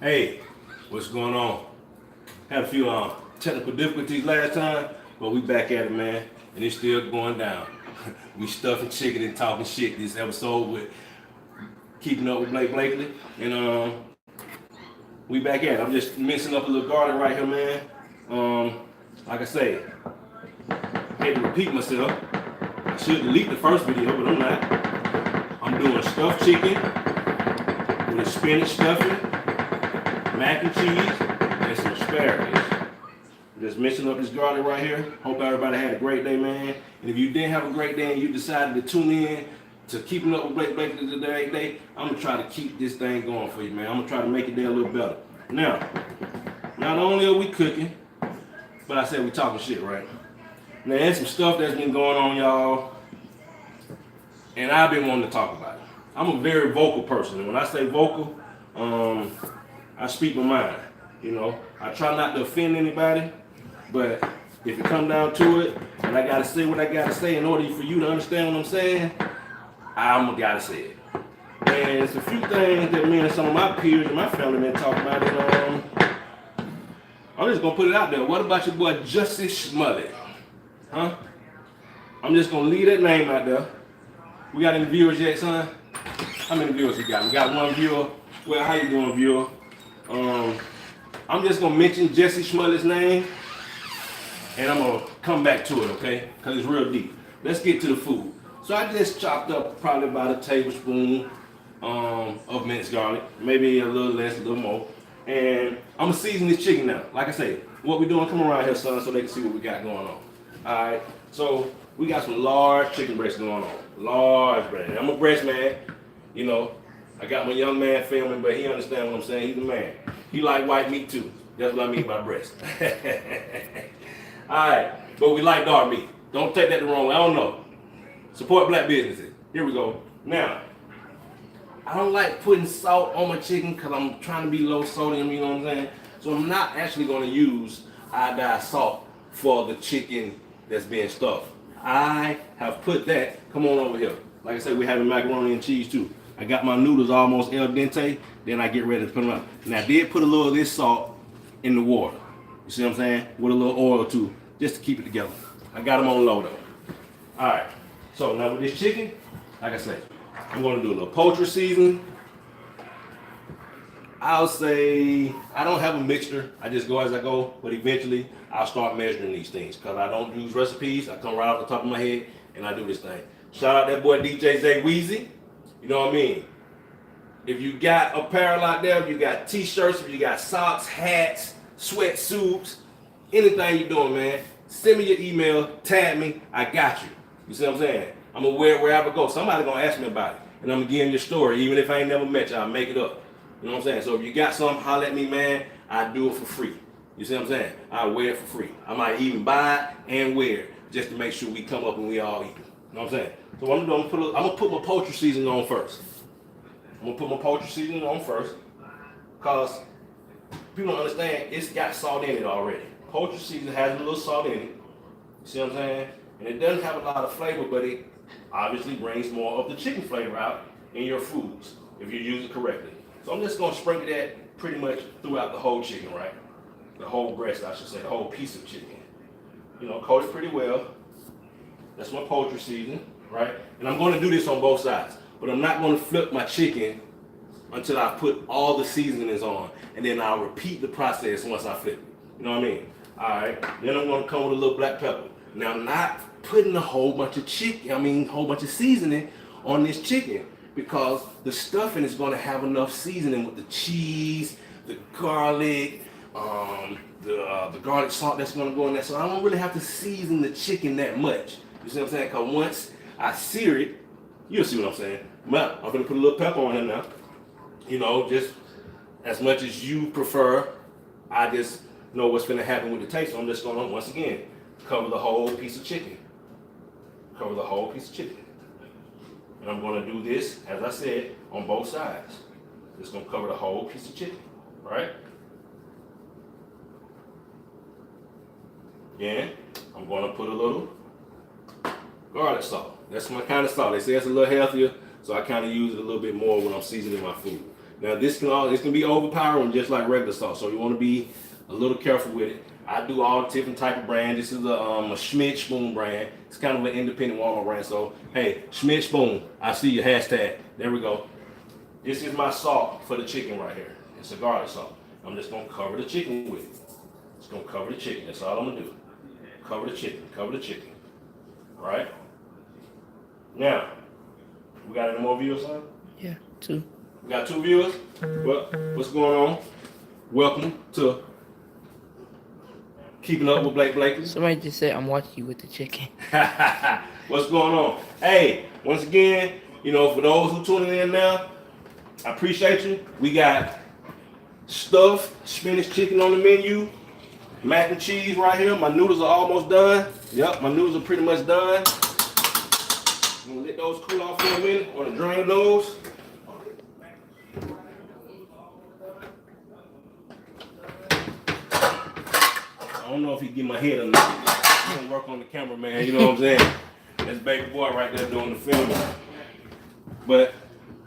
Hey, what's going on? Had a few technical difficulties last time, but we back at it, man, and it's still going down. We stuffing chicken and talking shit this episode with keeping up with Blake Blakely, and we back at it. I'm just mixing up a little garlic right here, man. Like I say, I hate to repeat myself. I should delete the first video, but I'm not. I'm doing stuffed chicken with a spinach stuffing, mac and cheese, and some asparagus. I'm just mixing up this garlic right here. Hope everybody had a great day, man. And if you didn't have a great day and you decided to tune in to Keeping Up with Blake Blakely today, I'm gonna try to keep this thing going for you, man. I'm gonna try to make it there a little better. Now, not only are we cooking, but I said we talking shit, right? Now, there's some stuff that's been going on, y'all, and I've been wanting to talk about it. I'm a very vocal person, and when I say vocal, I speak my mind. You know, I try not to offend anybody, but if it come down to it, and I gotta say what I gotta say in order for you to understand what I'm saying, I'm gotta say it. And it's a few things that me and some of my peers and my family been talking about. And I'm just gonna put it out there. What about your boy Justice Smollett? Huh? I'm just gonna leave that name out there. We got any viewers yet, son? How many viewers we got? We got one viewer. Well, how you doing, viewer? I'm just gonna mention Jesse Smollett's name, and I'm gonna come back to it, okay? Cause it's real deep. Let's get to the food. So I just chopped up probably about a tablespoon of minced garlic, maybe a little less, a little more. And I'm gonna season this chicken now. Like I say, what we doing? Come around here, son, so they can see what we got going on. All right. So we got some large chicken breasts going on. Large breast. I'm a breast man. You know, I got my young man filming, but he understands what I'm saying. He's a man. He like white meat too. That's what I mean by breast. All right, but we like dark meat. Don't take that the wrong way. I don't know. Support black businesses. Here we go. Now, I don't like putting salt on my chicken because I'm trying to be low sodium, you know what I'm saying? So I'm not actually going to use iodized salt for the chicken that's being stuffed. I have put that, come on over here. Like I said, we're having macaroni and cheese too. I got my noodles almost al dente, then I get ready to put them out. Now I did put a little of this salt in the water. You see what I'm saying? With a little oil too, just to keep it together. I got them on low though. All right, so now with this chicken, like I said, I'm gonna do a little poultry seasoning. I'll say, I don't have a mixture, I just go as I go, but eventually I'll start measuring these things because I don't use recipes. I come right off the top of my head and I do this thing. Shout out that boy DJ Zay Weezy. You know what I mean? If you got apparel out there, if you got t-shirts, if you got socks, hats, sweatsuits, anything you're doing, man, send me your email, tag me, I got you. You see what I'm saying? I'm gonna wear it wherever I go. Somebody gonna ask me about it. And I'm gonna give them your story. Even if I ain't never met you, I'll make it up. You know what I'm saying? So if you got something, holler at me, man. I do it for free. You see what I'm saying? I wear it for free. I might even buy it and wear it just to make sure we come up and we all eat. You know what I'm saying? So what I'm gonna do, I'm gonna put my poultry seasoning on first. I'm gonna put my poultry seasoning on first, cause people don't understand it's got salt in it already. Poultry seasoning has a little salt in it. You see what I'm saying? And it doesn't have a lot of flavor, but it obviously brings more of the chicken flavor out in your foods if you use it correctly. So I'm just gonna sprinkle that pretty much throughout the whole chicken, right? The whole breast, I should say, the whole piece of chicken. You know, coat it pretty well. That's my poultry seasoning, right? And I'm gonna do this on both sides, but I'm not gonna flip my chicken until I put all the seasonings on, and then I'll repeat the process once I flip it. You know what I mean? All right, then I'm gonna come with a little black pepper. Now, I'm not putting a whole bunch of whole bunch of seasoning on this chicken because the stuffing is gonna have enough seasoning with the cheese, the garlic, the garlic salt that's gonna go in there. So I don't really have to season the chicken that much. You see what I'm saying? Because once I sear it, you'll see what I'm saying. But I'm gonna put a little pepper on here now. You know, just as much as you prefer. I just know what's gonna happen with the taste. So I'm just gonna, once again, cover the whole piece of chicken. Cover the whole piece of chicken. And I'm gonna do this, as I said, on both sides. Just gonna cover the whole piece of chicken, right? Again, I'm gonna put a little garlic salt. That's my kind of salt. They say it's a little healthier, so I kind of use it a little bit more when I'm seasoning my food. Now this can be overpowering just like regular salt, so you want to be a little careful with it. I do all different type of brand. This is a Schmidt Spoon brand. It's kind of an independent Walmart brand. So hey, Schmidt Spoon, I see your hashtag. There we go. This is my salt for the chicken right here. It's a garlic salt. I'm just gonna cover the chicken with it. Just gonna cover the chicken. That's all I'm gonna do. Cover the chicken. Cover the chicken. All right. Now, we got any more viewers, son? Yeah, 2. We got 2 viewers. What's going on? Welcome to Keeping Up with Blake. Somebody just said I'm watching you with the chicken. What's going on? Hey, once again, for those who tuning in now, I appreciate you. We got stuffed spinach chicken on the menu, mac and cheese right here. My noodles are almost done. Yep, my noodles are pretty much done. I'm gonna let those cool off for a minute. I'm gonna drain those. I don't know if he get my head or not. I'm gonna work on the camera, man. You know what I'm saying? That's baby boy right there doing the filming. But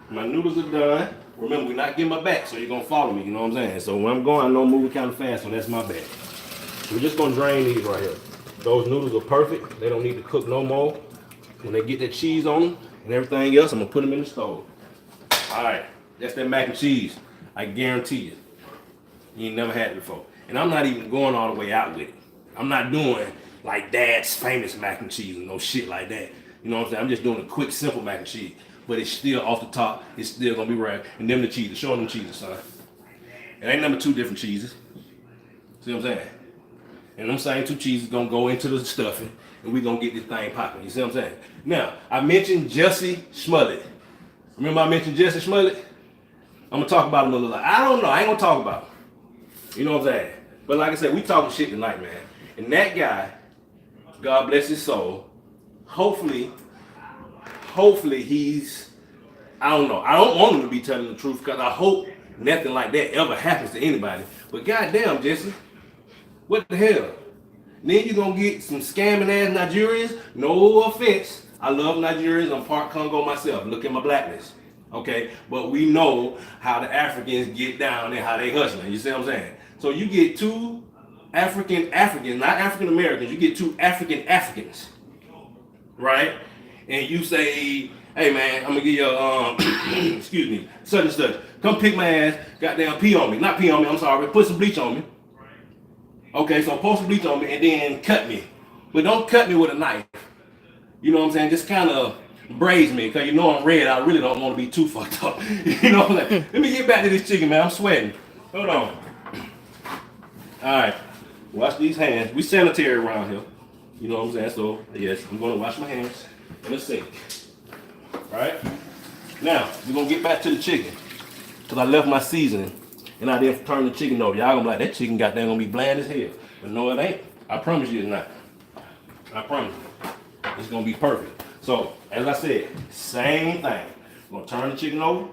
my noodles are done. Remember, we're not getting my back, so you're gonna follow me. You know what I'm saying? So when I'm going, I know I'm moving kind of fast, so that's my bad. We're just gonna drain these right here. Those noodles are perfect. They don't need to cook no more. When they get that cheese on them and everything else, I'm gonna put them in the stove. All right, that's that mac and cheese. I guarantee you ain't never had it before. And I'm not even going all the way out with it. I'm not doing like Dad's famous mac and cheese and no shit like that. You know what I'm saying? I'm just doing a quick, simple mac and cheese. But it's still off the top. It's still gonna be right. And them the cheeses. Show them cheeses, son. It ain't number 2 different cheeses. See what I'm saying? And them same 2 cheeses gonna go into the stuffing, and we gonna get this thing popping. You see what I'm saying? Now, I mentioned Jesse Smollett. Remember I mentioned Jesse Smollett? I'm gonna talk about him a little. I don't know. I ain't gonna talk about him. You know what I'm saying? But like I said, we talking shit tonight, man. And that guy, God bless his soul, hopefully he's, I don't know. I don't want him to be telling the truth because I hope nothing like that ever happens to anybody. But goddamn, Jesse, what the hell? Then you gonna get some scamming ass Nigerians? No offense. I love Nigerians. I'm part Congo myself. Look at my blackness. Okay? But we know how the Africans get down and how they hustling. You see what I'm saying? So you get 2 Africans, not African Americans, you get 2 Africans, right? And you say, hey man, I'm gonna give you excuse me, such and such. Come pick my ass, goddamn pee on me. Not pee on me, I'm sorry, put some bleach on me. Okay, so pour some bleach on me and then cut me. But don't cut me with a knife. You know what I'm saying? Just kind of braise me, because you know I'm red, I really don't want to be too fucked up. You know what I'm saying? Let me get back to this chicken, man, I'm sweating. Hold on. Alright, wash these hands. We sanitary around here. You know what I'm saying? So, yes, I'm going to wash my hands in the sink. Alright? Now, we're going to get back to the chicken. Because I left my seasoning and I didn't turn the chicken over. Y'all going to be like, that chicken goddamn going to be bland as hell. But no, it ain't. I promise you it's not. I promise you. It's going to be perfect. So, as I said, same thing. I'm going to turn the chicken over.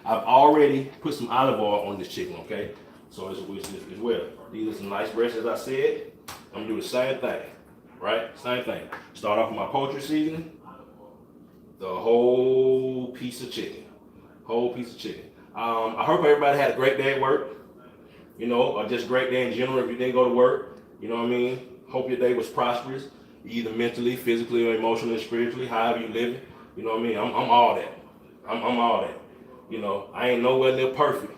I've already put some olive oil on this chicken, okay? So it's well. These are some nice breasts, as I said. I'm gonna do the same thing, right? Same thing. Start off with my poultry seasoning. The whole piece of chicken. Whole piece of chicken. I hope everybody had a great day at work. Or just great day in general if you didn't go to work. You know what I mean? Hope your day was prosperous, either mentally, physically, or emotionally, spiritually, however you live it. You know what I mean? I'm all that. I'm all that. I ain't nowhere near perfect.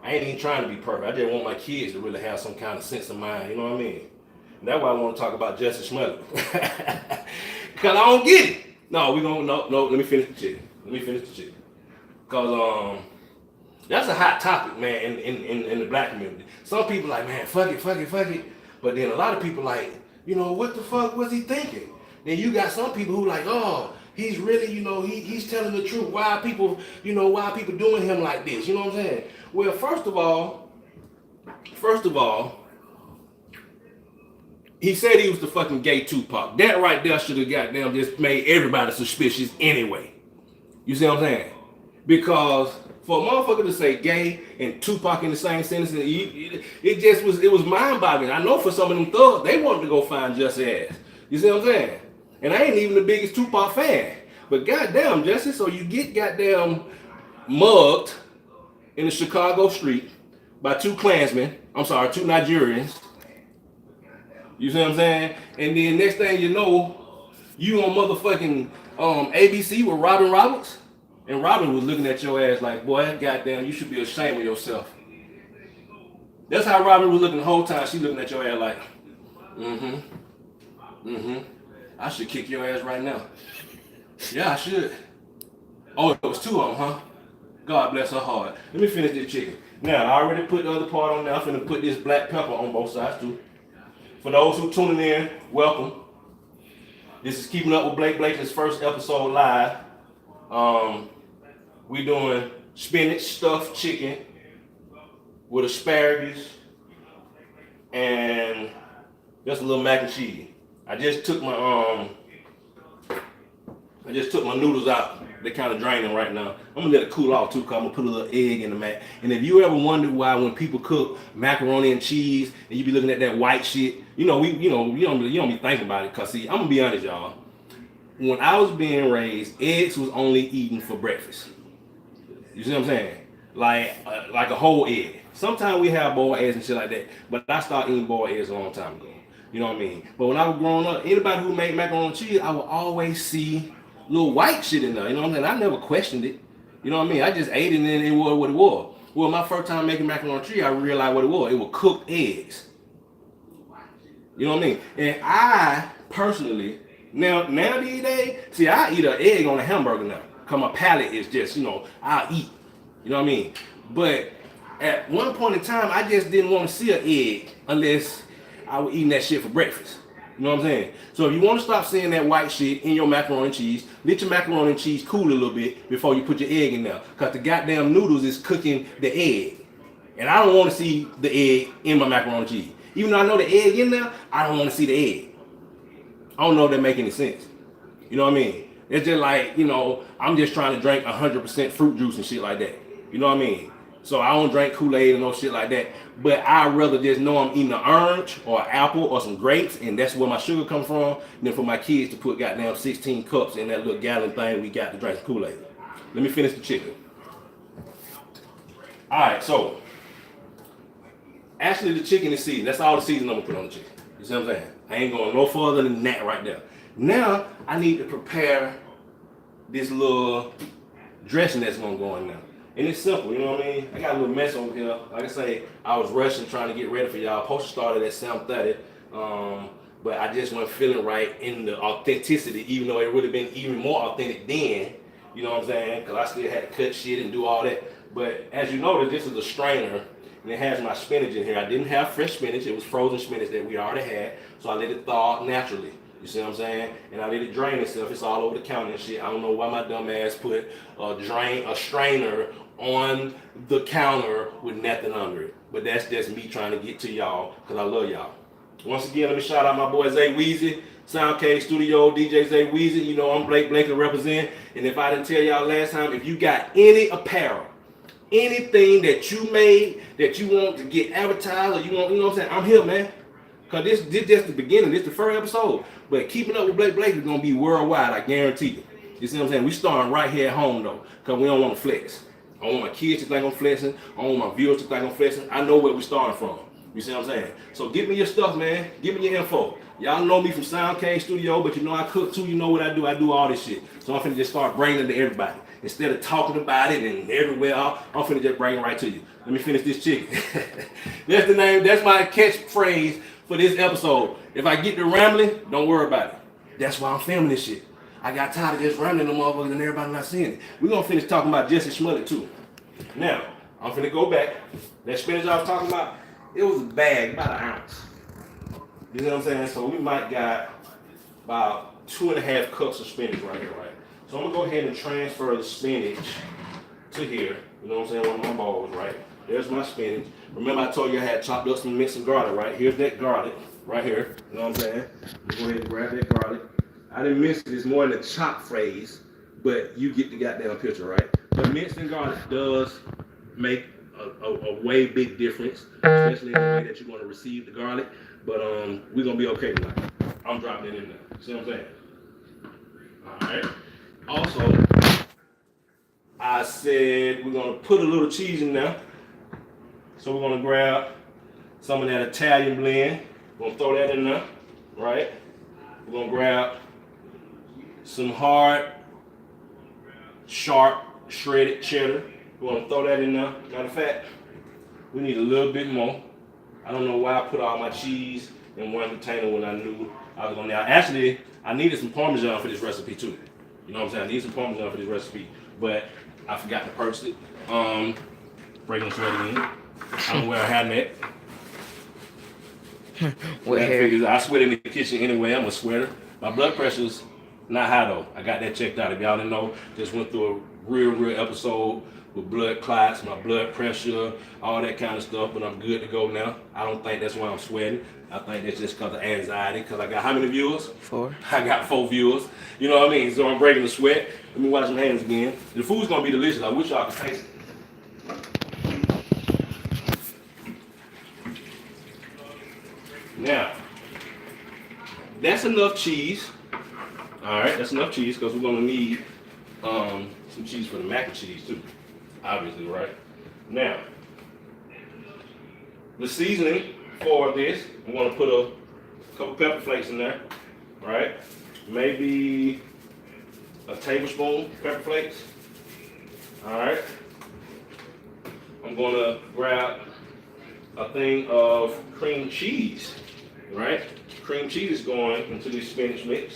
I ain't even trying to be perfect. I just want my kids to really have some kind of sense of mind. You know what I mean? And that's why I want to talk about Jesse Smollett. Because I don't get it. No, let me finish the chicken. Because that's a hot topic, man, in the black community. Some people like, man, fuck it. But then a lot of people like, what the fuck was he thinking? Then you got some people who like, oh, he's really, he's telling the truth. Why are people doing him like this? You know what I'm saying? Well, first of all, he said he was the fucking gay Tupac. That right there should have goddamn just made everybody suspicious anyway. You see what I'm saying? Because for a motherfucker to say gay and Tupac in the same sentence, it was mind-boggling. I know for some of them thugs, they wanted to go find Jesse ass. You see what I'm saying? And I ain't even the biggest Tupac fan. But goddamn, Jesse, so you get goddamn mugged in the Chicago street by two Klansmen. I'm sorry, two Nigerians. You see what I'm saying? And then next thing you know, you on motherfucking ABC with Robin Roberts. And Robin was looking at your ass like, boy, goddamn, you should be ashamed of yourself. That's how Robin was looking the whole time. She looking at your ass like, I should kick your ass right now. Yeah, I should. Oh, it was two of them, huh? God bless her heart. Let me finish this chicken. Now, I already put the other part on there. I'm finna put this black pepper on both sides too. For those who tuning in, welcome. This is Keeping Up with Blake Blake's first episode live. We doing spinach stuffed chicken with asparagus and just a little mac and cheese. I just took my noodles out. They're kind of draining right now. I'm gonna let it cool off too, cause I'm gonna put a little egg in the mac. And if you ever wondered why when people cook macaroni and cheese and you be looking at that white shit, you don't be thinking about it. Cause see, I'm gonna be honest, y'all. When I was being raised, eggs was only eaten for breakfast. You see what I'm saying? Like a whole egg. Sometimes we have boiled eggs and shit like that, but I started eating boiled eggs a long time ago. You know what I mean? But when I was growing up, anybody who made macaroni and cheese, I would always see little white shit in there. You know what I'm saying? I never questioned it. You know what I mean? I just ate it and it was what it was. Well, my first time making macaroni and cheese, I realized what it was. It was cooked eggs. You know what I mean? And I personally, now these days, see, I eat an egg on a hamburger now. Cause my palate is just, I'll eat. You know what I mean? But at one point in time, I just didn't want to see an egg unless I was eating that shit for breakfast. You know what I'm saying? So if you want to stop seeing that white shit in your macaroni and cheese, let your macaroni and cheese cool a little bit before you put your egg in there. Because the goddamn noodles is cooking the egg. And I don't want to see the egg in my macaroni and cheese. Even though I know the egg in there, I don't want to see the egg. I don't know if that make any sense. You know what I mean? It's just like, I'm just trying to drink 100% fruit juice and shit like that. You know what I mean? So I don't drink Kool-Aid and no shit like that. But I'd rather just know I'm eating an orange or an apple or some grapes, and that's where my sugar comes from, than for my kids to put goddamn 16 cups in that little gallon thing we got to drink Kool-Aid. Let me finish the chicken. Alright, so actually the chicken is seasoned. That's all the seasoning I'm gonna put on the chicken. You see what I'm saying? I ain't going no further than that right there. Now I need to prepare this little dressing that's gonna go in there. And it's simple, you know what I mean? I got a little mess over here. Like I say, I was rushing trying to get ready for y'all. Post started at 7:30, but I just wasn't feeling right in the authenticity, even though it would have been even more authentic then. You know what I'm saying? Because I still had to cut shit and do all that. But as you notice, this is a strainer, and it has my spinach in here. I didn't have fresh spinach. It was frozen spinach that we already had, so I let it thaw out naturally. You see what I'm saying? And I let it drain itself. It's all over the counter and shit. I don't know why my dumb ass put a strainer on the counter with nothing under it. But that's just me trying to get to y'all because I love y'all. Once again, let me shout out my boy Zay Weezy, Soundcade Studio, DJ Zay Weezy. You know I'm Blake and represent. And if I didn't tell y'all last time, if you got any apparel, anything that you made that you want to get advertised or you know what I'm saying, I'm here, man. Because this just the beginning. This is the first episode. But Keeping Up with Blake is going to be worldwide, I guarantee you. You see what I'm saying? We starting right here at home, though, because we don't want to flex. I want my kids to think I'm flexing. I want my viewers to think I'm flexing. I know where we're starting from. You see what I'm saying? So give me your stuff, man. Give me your info. Y'all know me from Soundcade Studio, but you know I cook too. You know what I do. I do all this shit. So I'm finna just start bringing it to everybody. Instead of talking about it and everywhere, I'm finna just bring it right to you. Let me finish this chicken. That's the name. That's my catchphrase for this episode. If I get to rambling, don't worry about it. That's why I'm filming this shit. I got tired of just rambling the motherfuckers and everybody not seeing it. We're gonna finish talking about Jesse Smollett too. Now, I'm finna go back. That spinach I was talking about, it was a bag, about an ounce. You know what I'm saying? So we might got about 2.5 cups of spinach right here, right? So I'm gonna go ahead and transfer the spinach to here. You know what I'm saying? One of my bowls, right? There's my spinach. Remember I told you I had chopped up some minced garlic, right? Here's that garlic right here. You know what I'm saying? Go ahead and grab that garlic. I didn't mince it. It's more in the chop phrase, but you get the goddamn picture, right? But minced and garlic does make a way big difference, especially in the way that you're going to receive the garlic. But we're going to be okay tonight. I'm dropping it in there. See what I'm saying? All right. Also, I said we're gonna put a little cheese in there. So we're gonna grab some of that Italian blend. We're gonna throw that in there, right? We're gonna grab some hard, sharp, shredded cheddar. We're gonna throw that in there. Matter of fact, we need a little bit more. I don't know why I put all my cheese in one container when I knew I was gonna need. Actually, I needed some Parmesan for this recipe too. You know what I'm saying? I need some Parmesan for this recipe, but I forgot to purchase it. Breaking the sweat again. I don't wear a hat net. What hair? I sweat in the kitchen anyway. I'm a sweater. My blood pressure's not high though. I got that checked out. If y'all didn't know, just went through a real episode with blood clots, my blood pressure, all that kind of stuff. But I'm good to go now. I don't think that's why I'm sweating. I think that's just because of anxiety. Because I got how many viewers? 4. I got 4 viewers. You know what I mean? So I'm breaking the sweat. Let me wash my hands again. The food's gonna be delicious. I wish y'all could taste it. Now, that's enough cheese. All right, that's enough cheese because we're gonna need some cheese for the mac and cheese too, obviously, right? Now, the seasoning for this, I'm gonna put a couple pepper flakes in there, right? Maybe a tablespoon pepper flakes. All right. I'm gonna grab a thing of cream cheese, right? Cream cheese is going into this spinach mix,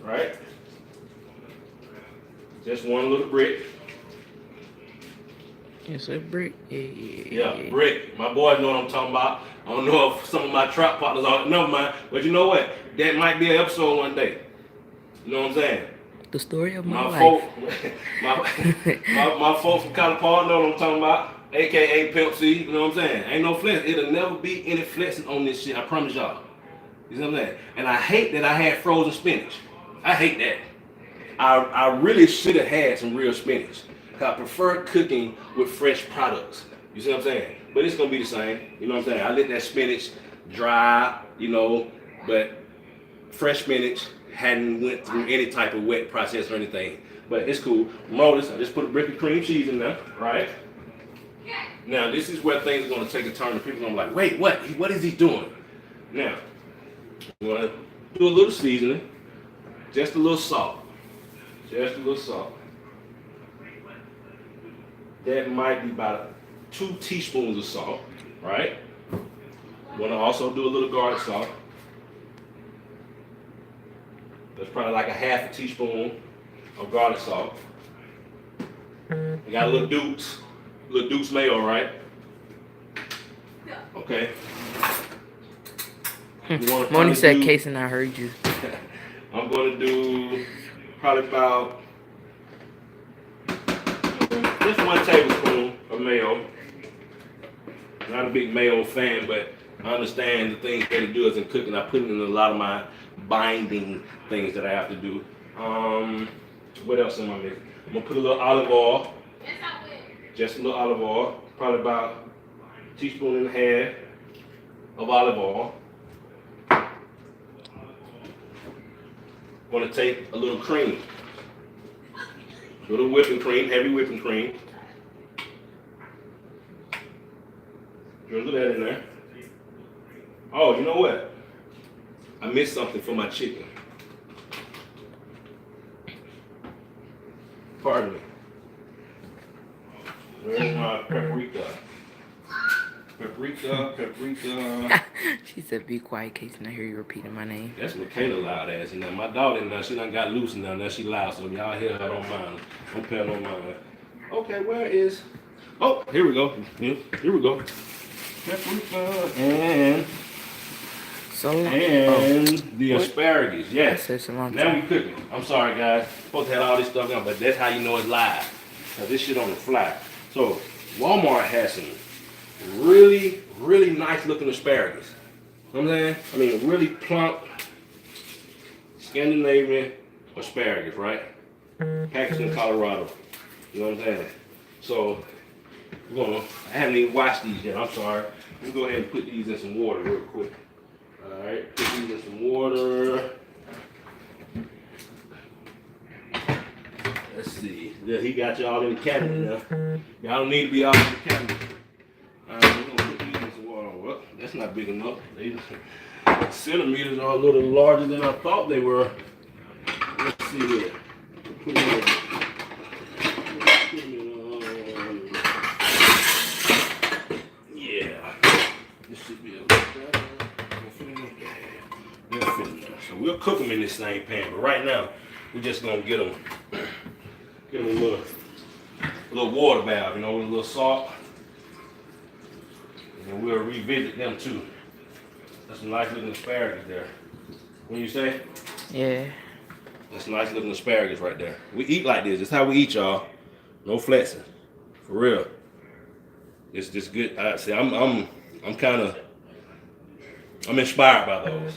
right? Just one little brick. It's a brick. Yeah, brick. My boys know what I'm talking about. I don't know if some of my trap partners are, never mind. But you know what? That might be an episode one day. You know what I'm saying? The story of my life. Folk, my folks from California know what I'm talking about. AKA Pimp C, you know what I'm saying? Ain't no flex. It'll never be any flexing on this shit. I promise y'all. You know what I'm saying? And I hate that I had frozen spinach. I hate that. I really should have had some real spinach. I prefer cooking with fresh products. You see what I'm saying? But it's gonna be the same. You know what I'm saying? I let that spinach dry, you know, but fresh spinach hadn't went through any type of wet process or anything. But it's cool. Notice I just put a brick of cream cheese in there, right? Now this is where things are gonna take a turn. And people are gonna be like, wait, what? What is he doing? Now, we're gonna do a little seasoning, just a little salt. Just a little salt. That might be about 2 teaspoons of salt, right? Want to also do a little garlic salt. That's probably like a half a teaspoon of garlic salt. We got a little Duke's mayo, right? Okay. Moni said case and I heard you. I'm going to do probably about just 1 tablespoon of mayo. Not a big mayo fan, but I understand the things that it does in cooking. I put it in a lot of my binding things that I have to do. What else am I making? I'm gonna put a little olive oil. Just a little olive oil. Probably about a teaspoon and a half of olive oil. Gonna take a little cream. A little whipping cream, heavy whipping cream. Drizzle that in there. Oh, you know what? I missed something for my chicken. Pardon me. Where's my paprika? Paprika. She said, be quiet, case and I hear you repeating my name. That's Michaela loud ass. And my daughter in there, she done got loose in there. Now she loud, so y'all hear her, don't mind. Don't pay no mind. Okay, where is? Oh, here we go. Here we go. Paprika and the asparagus. Yes. Now we cooking. I'm sorry, guys. Supposed to have all this stuff on, but that's how you know it's live. Cause this shit on the fly. So Walmart has some really nice looking asparagus. You know what I'm saying? I mean, really plump Scandinavian asparagus, right? Packaged in Colorado. You know what I'm saying? So I haven't even washed these yet. I'm sorry. Let me go ahead and put these in some water real quick. All right, put these in some water. Let's see. Yeah, he got y'all in the cabinet now. Y'all don't need to be all in the cabinet. Alright, we're gonna put these in some water. Well, that's not big enough. They, centimeters are a little larger than I thought they were. Let's see here. Put it in. Yeah. This should be a little better. They'll fit in there. So we'll cook them in this same pan, but right now we're just gonna get them a little water bath, with a little salt, and we'll revisit them too. That's some nice looking asparagus there. What do you say? Yeah. That's nice looking asparagus right there. We eat like this. That's how we eat, y'all. No flexing, for real. It's just good. I'm inspired by those.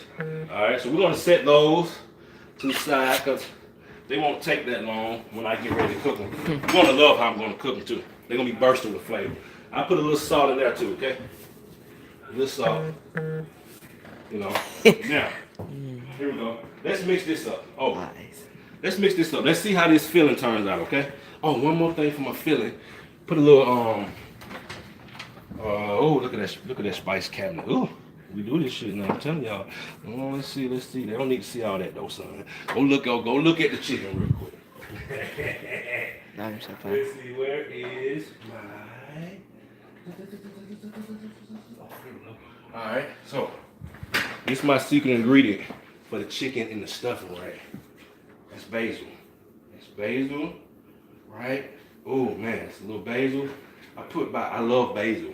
All right, so we're gonna set those to the side because they won't take that long when I get ready to cook them. You're gonna love how I'm gonna cook them too. They're gonna be bursting with flavor. I put a little salt in there too, okay? A little salt. Now, here we go. Let's mix this up. Oh, Nice. let's mix this up. Let's see how this filling turns out, okay? Oh, one more thing for my filling. Put a little oh, look at that spice cabinet. Ooh. We do this shit now. I'm telling y'all. Oh, let's see. They don't need to see all that though, son. Go look at the chicken real quick. Let's see, where is my? All right. So this is my secret ingredient for the chicken and the stuffing, right? That's basil. That's basil, right? Oh man, it's a little basil. I love basil.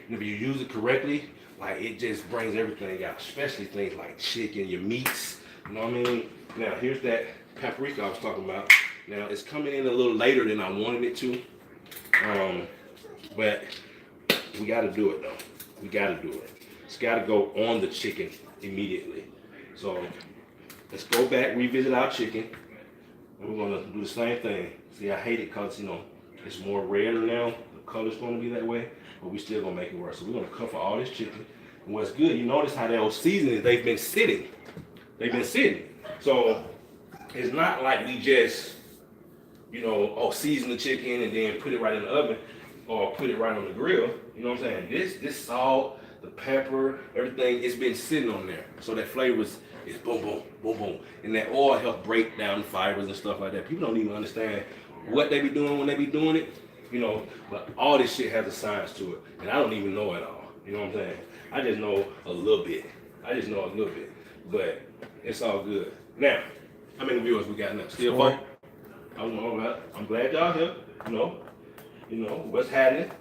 And if you use it correctly, like it just brings everything out, especially things like chicken, your meats. You know what I mean? Now here's that paprika I was talking about. Now it's coming in a little later than I wanted it to, but we got to do it though. We got to do it. It's got to go on the chicken immediately. So let's go back, revisit our chicken, and we're gonna do the same thing. See, I hate it because it's more redder now. The color's gonna be that way. But we still gonna make it work. So we're gonna cover all this chicken. And what's good, you notice how those seasonings, they've been sitting. So it's not like we just, season the chicken and then put it right in the oven or put it right on the grill. You know what I'm saying? This salt, the pepper, everything, it's been sitting on there. So that flavor is boom, boom, boom, boom. And that oil helps break down the fibers and stuff like that. People don't even understand what they be doing when they be doing it. But all this shit has a science to it, and I don't even know it all. You know what I'm saying? I just know a little bit. But it's all good. Now, how many viewers we got now? Still 4? I don't know about it. I'm glad y'all here. What's happening?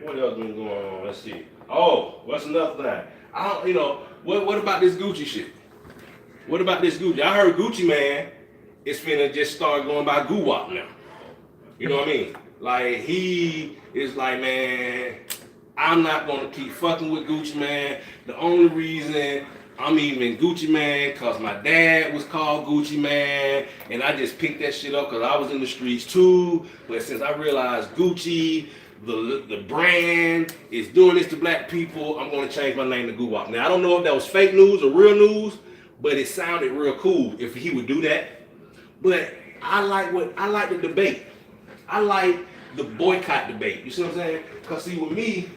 What else been going on? Let's see. Oh, what's another thing? What about this Gucci shit? What about this Gucci? I heard Gucci man is finna just start going by Guwap now. You know what I mean? Like, he is like, man, I'm not gonna keep fucking with Gucci man. The only reason I'm even Gucci man, cause my dad was called Gucci man, and I just picked that shit up cause I was in the streets too. But since I realized Gucci, the brand, is doing this to black people, I'm gonna change my name to Guwap. Now I don't know if that was fake news or real news, but it sounded real cool if he would do that. But I like the debate. I like the boycott debate. You see what I'm saying? Because see, with me,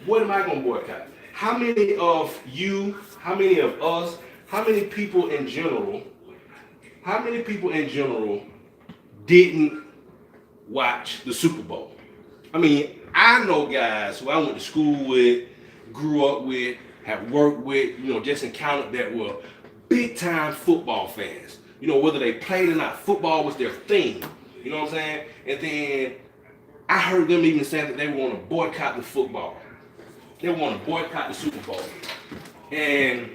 what am I going to boycott? How many of you, how many of us, how many people in general didn't watch the Super Bowl? I mean, I know guys who I went to school with, grew up with, have worked with, just encountered that were big time football fans. Whether they played or not, football was their thing. You know what I'm saying? And then I heard them even saying that they want to boycott the football. They want to boycott the Super Bowl. And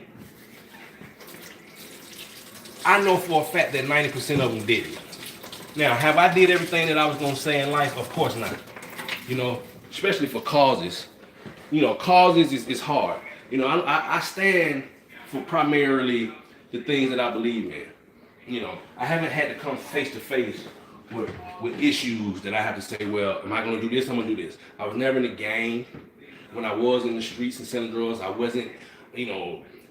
I know for a fact that 90% of them didn't. Now, have I did everything that I was going to say in life? Of course not. Especially for causes. Causes is hard. I stand for primarily the things that I believe in. I haven't had to come face to face with issues that I have to say, well, am I going to do this? I'm going to do this. I was never in a gang. When I was in the streets and selling drugs, I wasn't,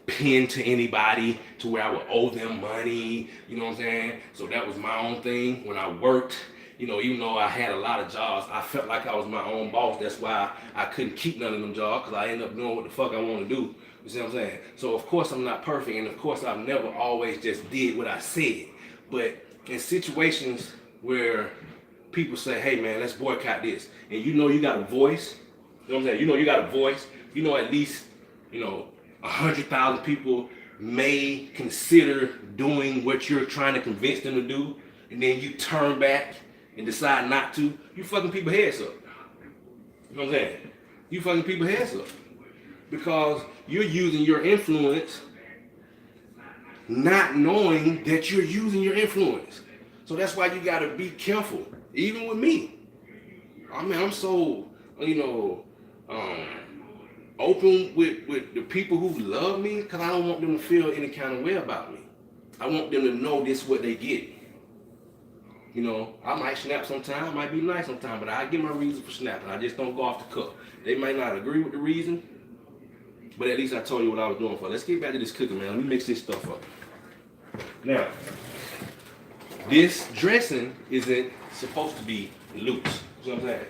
pinned to anybody to where I would owe them money. You know what I'm saying? So that was my own thing when I worked. You know, even though I had a lot of jobs, I felt like I was my own boss. That's why I couldn't keep none of them jobs, because I ended up doing what the fuck I want to do. You see what I'm saying? So of course I'm not perfect, and of course I've never always just did what I said. But in situations where people say, hey man, let's boycott this, and you know you got a voice, you know what I'm saying? You know you got a voice, you know at least, 100,000 people may consider doing what you're trying to convince them to do, and then you turn back and decide not to, you fucking people heads up. You know what I'm saying? You fucking people heads up. Because you're using your influence not knowing that you're using your influence. So that's why you gotta be careful. Even with me. I mean, I'm so, open with the people who love me, because I don't want them to feel any kind of way about me. I want them to know this is what they get. You know, I might snap sometime, might be nice sometime, but I give my reason for snapping. I just don't go off the cuff. They might not agree with the reason, but at least I told you what I was doing for. Let's get back to this cooking, man. Let me mix this stuff up. Now, this dressing isn't supposed to be loose. You know what I'm saying?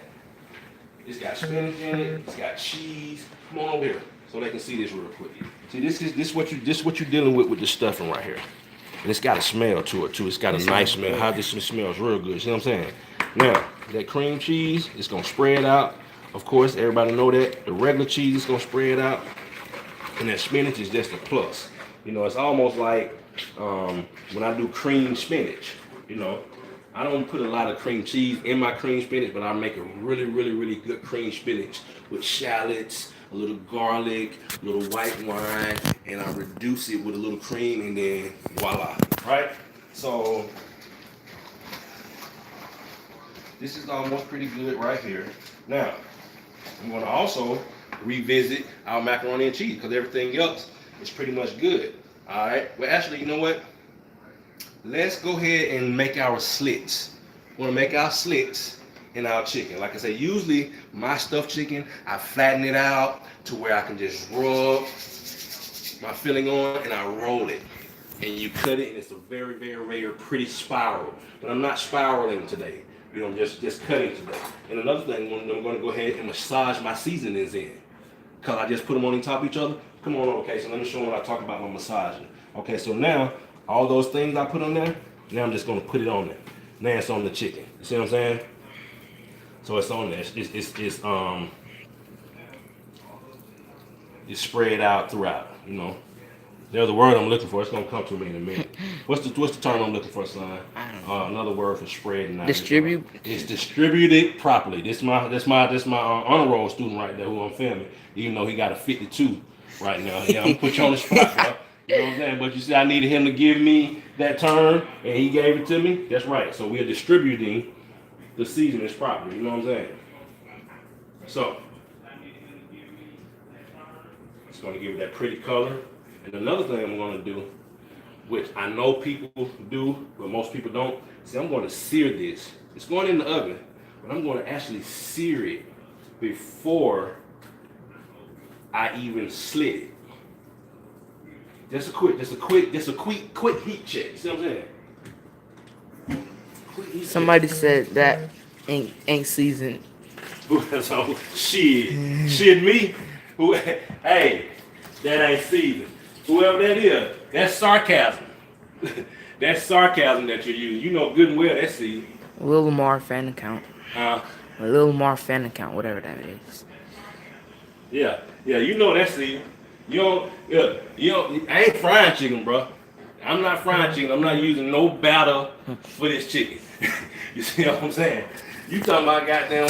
It's got spinach in it. It's got cheese. Come on over here so they can see this real quick. See, this what you're dealing with the stuffing right here. And it's got a smell to it too. It's got a nice smell. How this smells real good. See what I'm saying? Now, that cream cheese is gonna spread out. Of course, everybody know that. The regular cheese is gonna spread out. And that spinach is just a plus. You know, it's almost like when I do cream spinach, I don't put a lot of cream cheese in my cream spinach, but I make a really, really, really good cream spinach with shallots, a little garlic, a little white wine, and I reduce it with a little cream, and then voila, right? So this is almost pretty good right here. Now, I'm gonna also revisit our macaroni and cheese, because everything else is pretty much good. All right, well actually, you know what? Let's go ahead and make our slits. We're gonna make our slits in our chicken. Like I said, usually my stuffed chicken, I flatten it out to where I can just rub my filling on and I roll it. And you cut it, and it's a very, very, very pretty spiral. But I'm not spiraling today. Just cutting today. And another thing, I'm gonna go ahead and massage my seasonings in. Because I just put them on top of each other. Come on, okay, so let me show you what I talk about my massaging. Okay, so now, all those things I put on there, now I'm just gonna put it on there. Now it's on the chicken. You see what I'm saying? So it's on there. It's spread out throughout, There's a word I'm looking for. It's gonna come to me in a minute. What's the term I'm looking for, son? I don't know. Another word for spreading out. Distribute. It's distributed properly. This my honor roll student right there who I'm filming. Even though he got a 52 right now. Yeah, I'm gonna put you on the spot, bro. You know what I'm saying? But you see, I needed him to give me that term, and he gave it to me. That's right. So we're distributing the seasonings properly. You know what I'm saying? So it's gonna give it that pretty color. And another thing I'm gonna do, which I know people do, but most people don't. See, I'm gonna sear this. It's going in the oven, but I'm gonna actually sear it before I even slit it. Just a quick heat check. See what I'm saying? Somebody said that ain't seasoned. So shit me. Hey, that ain't seasoned. Whoever that is, that's sarcasm. That's sarcasm that you're using. You know good and well that's seasoned. Lil Lamar fan account. Lil Lamar fan account, whatever that is. Yeah, you know that's seasoned. I ain't frying chicken, bro. I'm not frying chicken. I'm not using no batter for this chicken. You see what I'm saying? You talking about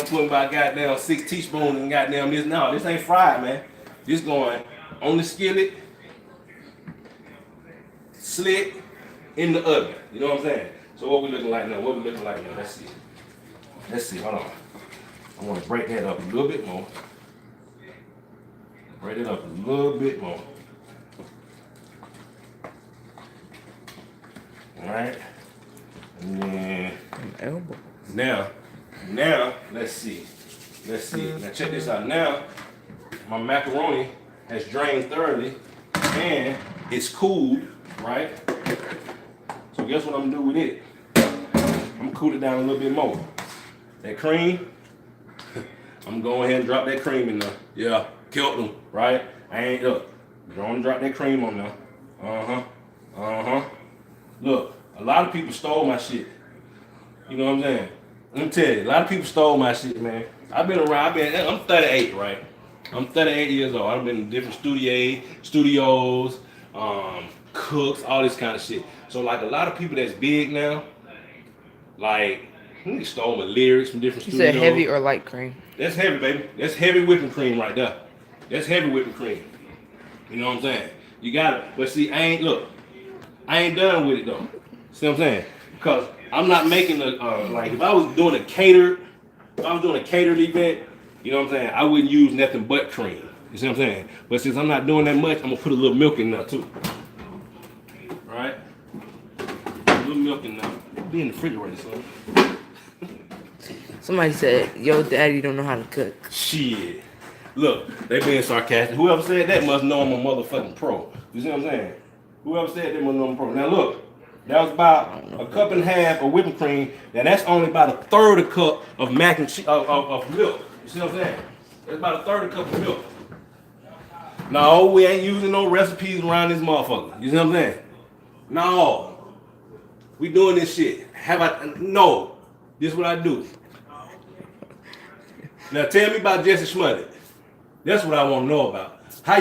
putting about 6 teaspoons and this. No, this ain't fried, man. This going on the skillet, slit, in the oven. You know what I'm saying? So what we looking like now? Let's see, hold on. I want to break that up a little bit more. Break it up a little bit more. Alright. And then now, let's see. Now check this out. Now, my macaroni has drained thoroughly, and it's cooled, right? So guess what I'm gonna do with it? I'm gonna cool it down a little bit more. That cream, I'm gonna go ahead and drop that cream in there. Yeah, killed them, right? I ain't up. Gonna drop that cream on there. Look, a lot of people stole my shit. You know what I'm saying? Let me tell you, a lot of people stole my shit, man. I'm 38, right? I'm 38 years old. I've been in different studios, cooks, all this kind of shit. So like a lot of people that's big now, like they stole my lyrics from different You studios. said heavy or light cream? That's heavy, baby. That's heavy whipping cream right there. That's heavy whipping cream. You know what I'm saying? You got it. But see, I ain't done with it though. See what I'm saying? Because I'm not making like if I was doing a catered event, you know what I'm saying, I wouldn't use nothing but cream. You see what I'm saying? But since I'm not doing that much, I'm gonna put a little milk in there too. Right? A little milk in there. Be in the refrigerator, son. Somebody said, yo, daddy don't know how to cook. Shit. Look, they being sarcastic. Whoever said that must know I'm a motherfucking pro. You see what I'm saying? Whoever said that must know I'm a pro. Now look, that was about a cup and a half of whipping cream. Now that's only about a third of a cup of mac and cheese of milk. You see what I'm saying? That's about a third of a cup of milk. No, we ain't using no recipes around this motherfucker. You see what I'm saying? No. We doing this shit. No. This is what I do. Now tell me about Jesse Smollett. That's what I want to know about. How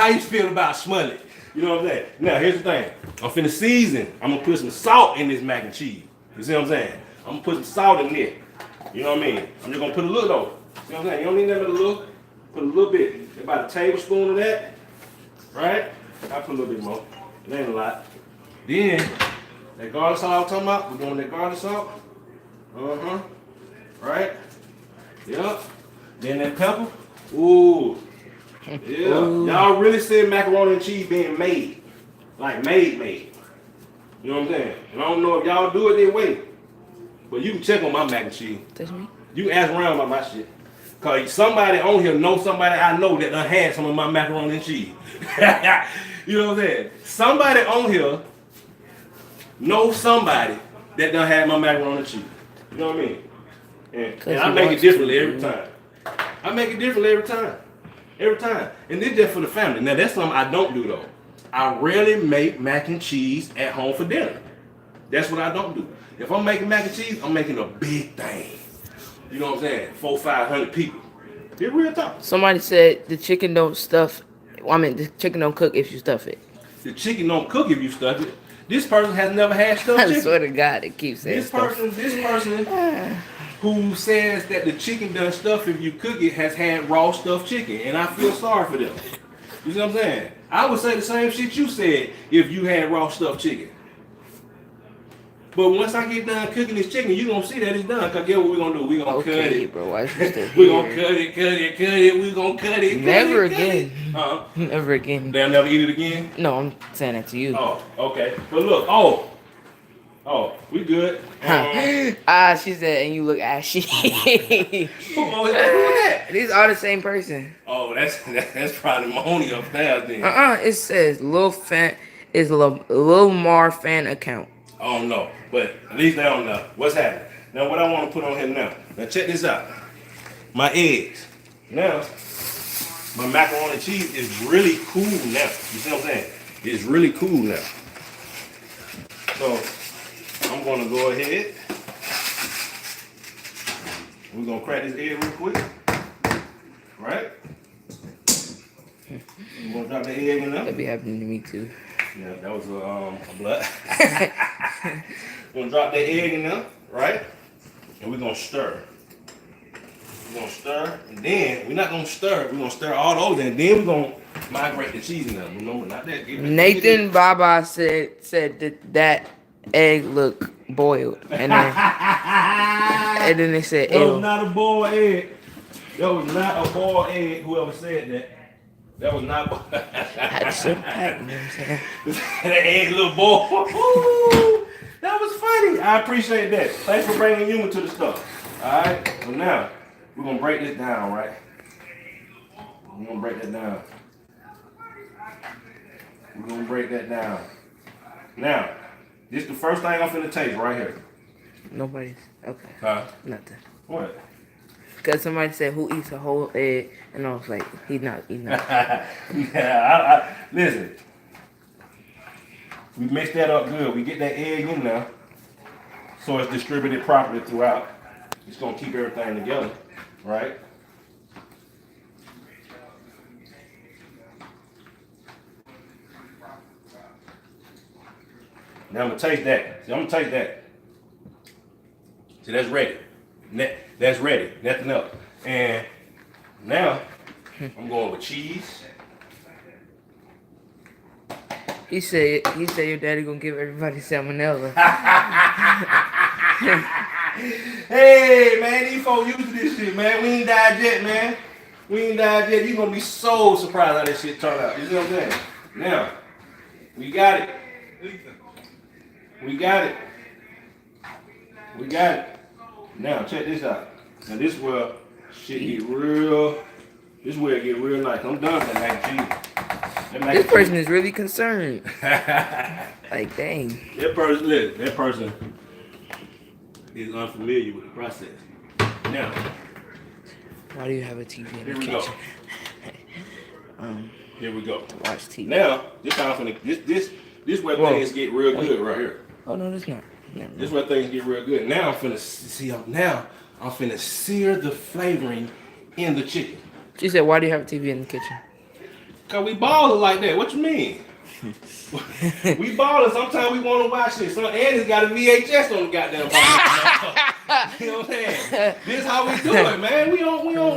you feel about Smollett? You know what I'm saying? Now here's the thing. I'm finna season. I'm gonna put some salt in this mac and cheese. You see what I'm saying? I'm gonna put some salt in there. You know what I mean? I'm just gonna put a little though. You know what I'm saying? You don't need that but a little. Put a little bit. About a tablespoon of that. Right? I put a little bit more. It ain't a lot. Then that garlic salt I'm talking about, we're doing that garlic salt. Right? Yep. Then that pepper. Ooh. Yeah. Ooh. Y'all really see macaroni and cheese being made. Like made. You know what I'm saying? And I don't know if y'all do it that way. But you can check on my mac and cheese. That's me. You can ask around about my shit. Cause somebody on here knows somebody I know that done had some of my macaroni and cheese. You know what I'm saying? Somebody on here knows somebody that done had my macaroni and cheese. You know what I mean? And I make it differently every time. I make it differently every time. Every time. And this just for the family. Now that's something I don't do though. I rarely make mac and cheese at home for dinner. That's what I don't do. If I'm making mac and cheese, I'm making a big thing. You know what I'm saying? 400-500 people. It's real talk. Somebody said the chicken don't stuff. The chicken don't cook if you stuff it. The chicken don't cook if you stuff it. This person has never had stuffed chicken. I swear to God, it keeps saying This person who says that the chicken done stuff if you cook it has had raw stuffed chicken, and I feel sorry for them. You see what I'm saying? I would say the same shit you said if you had raw stuffed chicken. But once I get done cooking this chicken, you're going to see that it's done. Because guess what we're going to do? We're going to cut it. Bro, why is you still We're going to cut it. We're going to cut it. Never again. Never again. They'll never eat it again? No, I'm saying that to you. Oh, okay. But look, we good. She said, and you look ashy. Who always doing that? These are the same person. Oh, that's probably Mahoney upstairs then. It says Lil Mar fan account. Oh no, but at least they don't know what's happening. Now what I want to put on here now. Now check this out. My eggs. Now, my macaroni and cheese is really cool now. You see what I'm saying? It's really cool now. So I'm gonna go ahead. We're gonna crack this egg real quick. Right? We're gonna drop the egg in there. That be happening to me too. Yeah, that was a blood. We're gonna drop that egg in there, right? And we're gonna stir. We're gonna stir, and then we're not gonna stir. We're gonna stir all those, and then we're gonna migrate the cheese in there. Remember, not that. Nathan Baba said that egg look boiled, and then they said, "That was not a boiled egg. That was not a boiled egg." Whoever said that. That was not. That's so packed, you know what I'm saying? That egg little boy. That was funny. I appreciate that. Thanks for bringing humor to the stuff. All right. So now we're gonna break this down, right? We're gonna break that down. We're gonna break that down. Now, this is the first thing I'm finna taste right here. Nobody's okay. Huh? Nothing. What? Because somebody said who eats a whole egg, and I was like, he's not eating that. Yeah, listen. We mix that up good. We get that egg in there, so it's distributed properly throughout. It's gonna keep everything together, right? Now I'm gonna taste that. See, I'm gonna taste that. See, that's ready. That's ready. Nothing else. And now I'm going with cheese. He said your daddy gonna give everybody salmonella. Hey man, these folks used to this shit, man. We ain't died yet, man. We ain't died yet. You gonna be so surprised how this shit turned out. You see what I'm saying? Now, we got it. We got it. We got it. Now check this out. Now this is where shit get real. This is where it get real nice. I'm done with that mac and cheese. This person is really concerned. Like, dang. That person is unfamiliar with the process. Now, why do you have a TV in here the we kitchen? go. Here we go. Watch TV. Now, this where things get real good right here. Oh no, this not. This where things get real good. Now I'm finna sear the flavoring in the chicken. She said, why do you have a TV in the kitchen? Cause we ballin' like that. What you mean? We ballin'. Sometimes we want to watch this. Andy's got a VHS on the goddamn phone. You know what I'm saying? This is how we do it, man.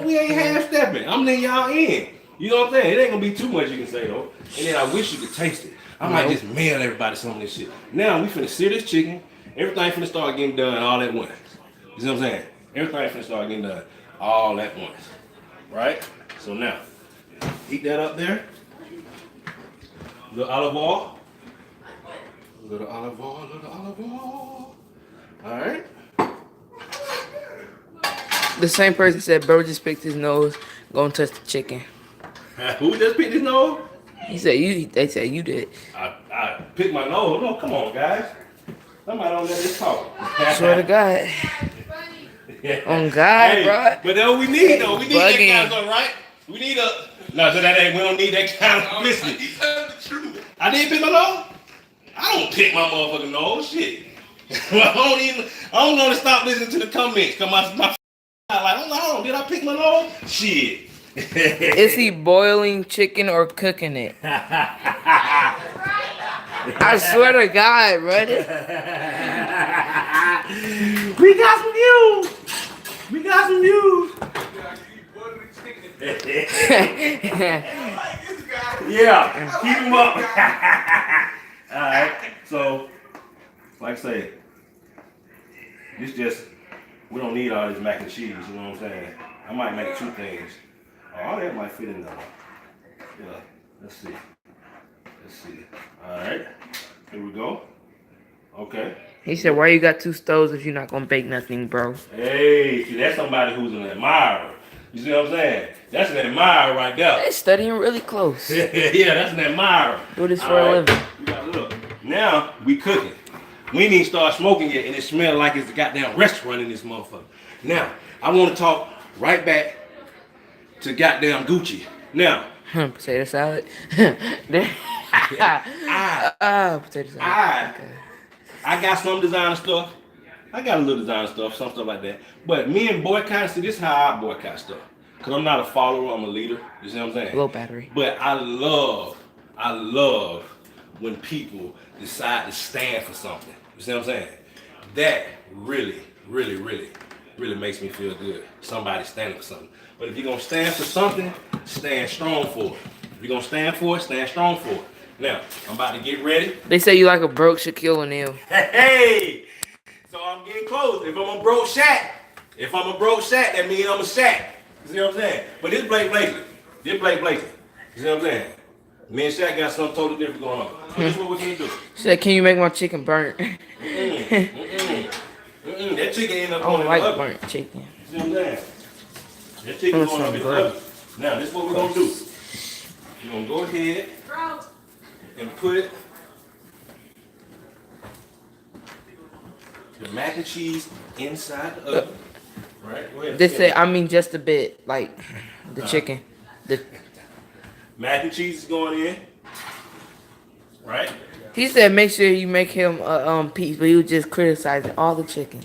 We ain't half stepping. I'm letting y'all in. You know what I'm saying? It ain't gonna be too much you can say though. And then I wish you could taste it. I might just mail everybody some of this shit. Now we finna sear this chicken. Everything finna start getting done all at once. You see what I'm saying? Everything finna start getting done all at once. Right? So now, heat that up there. Little olive oil. Little olive oil, little olive oil. Alright. The same person said, bro just picked his nose, gonna touch the chicken. Who just picked his nose? He said they said you did. I picked my nose. No, come on, guys. Somebody don't let this talk. Swear to God. On God, hey, bro. But that's what we need, though. We need Bugging. that kind of stuff, right? We need a... No, so that ain't... We don't need that kind of publicity. I didn't pick my nose? I don't pick my motherfucking nose. Shit. I don't want to stop listening to the comments. Because my like, hold on, did I pick my nose? Shit. Is he boiling chicken or cooking it? I swear to God, brother. We got some views. We got some views. Yeah, keep him up. Alright, so, like I said, we don't need all this mac and cheese, you know what I'm saying? I might make two things. All that might fit in there. Yeah, let's see. Alright, here we go. Okay. He said, why you got two stoves if you're not gonna bake nothing, bro? Hey, see, that's somebody who's an admirer. You see what I'm saying? That's an admirer right there. They're studying really close. Yeah, that's an admirer. Do this for a living. We gotta look. Now, we cooking. We ain't even start smoking yet, and it smells like it's a goddamn restaurant in this motherfucker. Now, I want to talk right back to goddamn Gucci. Now. Potato salad. Potato salad. I got some designer stuff. I got a little designer stuff, some stuff like that. But me and boycott, see, this is how I boycott stuff. Because I'm not a follower, I'm a leader. You see what I'm saying? Low battery. But I love when people decide to stand for something. You see what I'm saying? That really makes me feel good. Somebody standing for something. But if you're going to stand for something, stand strong for it. If you're going to stand for it, stand strong for it. Now, I'm about to get ready. They say you like a broke Shaquille O'Neal. Hey! So I'm getting close. If I'm a broke Shaq, that means I'm a Shaq. You see what I'm saying? But this Blake Blakely. You see what I'm saying? Me and Shaq got something totally different going on. So this is what we're going to do. She said, can you make my chicken burnt? That chicken ended up I don't going like in the oven. burnt chicken. You see what I'm saying? That chicken going up in the oven. Now, this is what we're going to do. You're going to go ahead. and put the mac and cheese inside the oven. Right? Go ahead. They say, I mean, just a bit, like the chicken. The mac and cheese is going in. Right? He said make sure you make him a piece, but he was just criticizing all the chicken.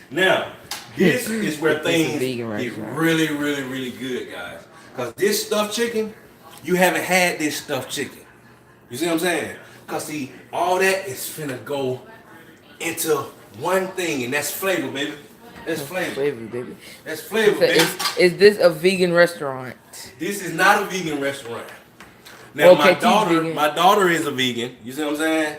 Now, this is where things vegan get restaurant. really, really, really good, guys. Because this stuffed chicken, you haven't had this stuffed chicken. You see what I'm saying? Because see, all that is finna go into one thing, and that's flavor, baby. That's flavor. Flavor, baby. That's flavor, baby. Is this a vegan restaurant? This is not a vegan restaurant. Now, Okay, my daughter is a vegan. You see what I'm saying?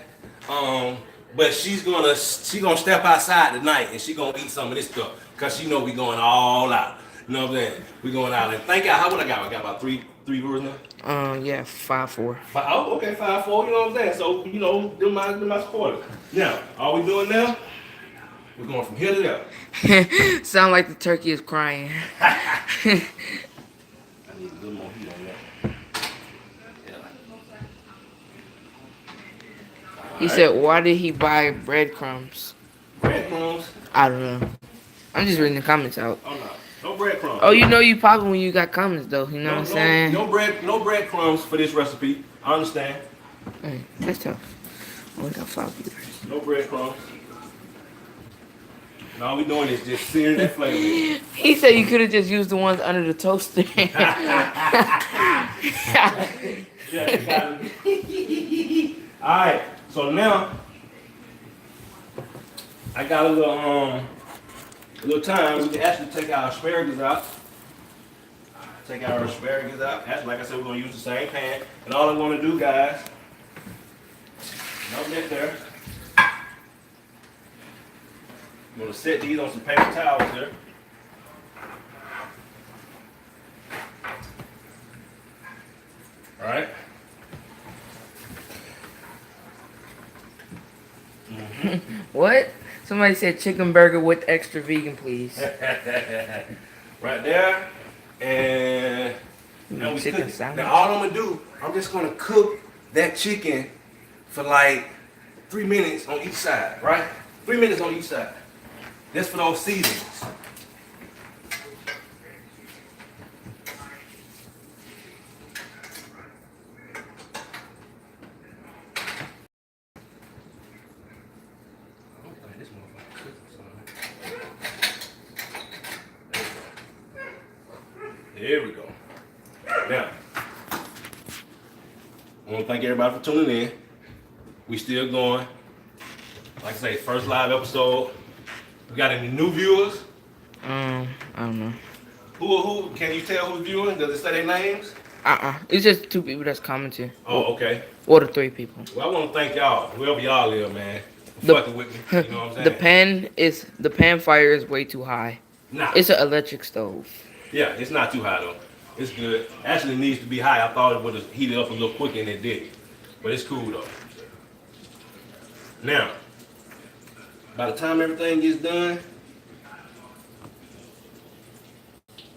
But she gonna step outside tonight and she gonna eat some of this stuff because she know we going all out. You know what I'm saying? We going out and thank God. How what I got? I got about three viewers now. Yeah, 5-4. Oh, okay, 5-4. You know what I'm saying? So you know, do my supporters. Now, all we doing now? We're going from here to there. Sound like the turkey is crying. I need a little more heat on that. He said, why did he buy breadcrumbs? Breadcrumbs? I don't know. I'm just reading the comments out. Oh, no. No breadcrumbs. Oh, you know you popping when you got comments, though. You know what I'm saying? No breadcrumbs for this recipe. I understand. Hey, that's tough. Only got 5 viewers. No breadcrumbs. And all we doing is just searing that flavor. He said you could have just used the ones under the toaster. Alright, so now I got a little time. We can actually take our asparagus out. Take our asparagus out. Actually, like I said, we're gonna use the same pan. And all I'm gonna do, guys, no net there. I'm gonna set these on some paper towels here. Alright. What? Somebody said chicken burger with extra vegan, please. Right there. And now we chicken cook. sandwich. Now all I'm gonna do, I'm just gonna cook that chicken for like 3 minutes on each side, right? 3 minutes on each side. That's for those seasonings. There we go. Now, I want to thank everybody for tuning in. We still going. Like I say, first live episode. We got any new viewers? I don't know. Who? Can you tell who's viewing? Does it say their names? It's just 2 people that's commenting. Oh, okay. Or the 3 people. Well, I want to thank y'all, whoever y'all live, man, for fucking with me. You know what I'm saying? The pan fire is way too high. Nah. It's an electric stove. Yeah, it's not too high though. It's good. Actually, it needs to be high. I thought it would have heated up a little quicker and it did. But it's cool though. Now, by the time everything gets done,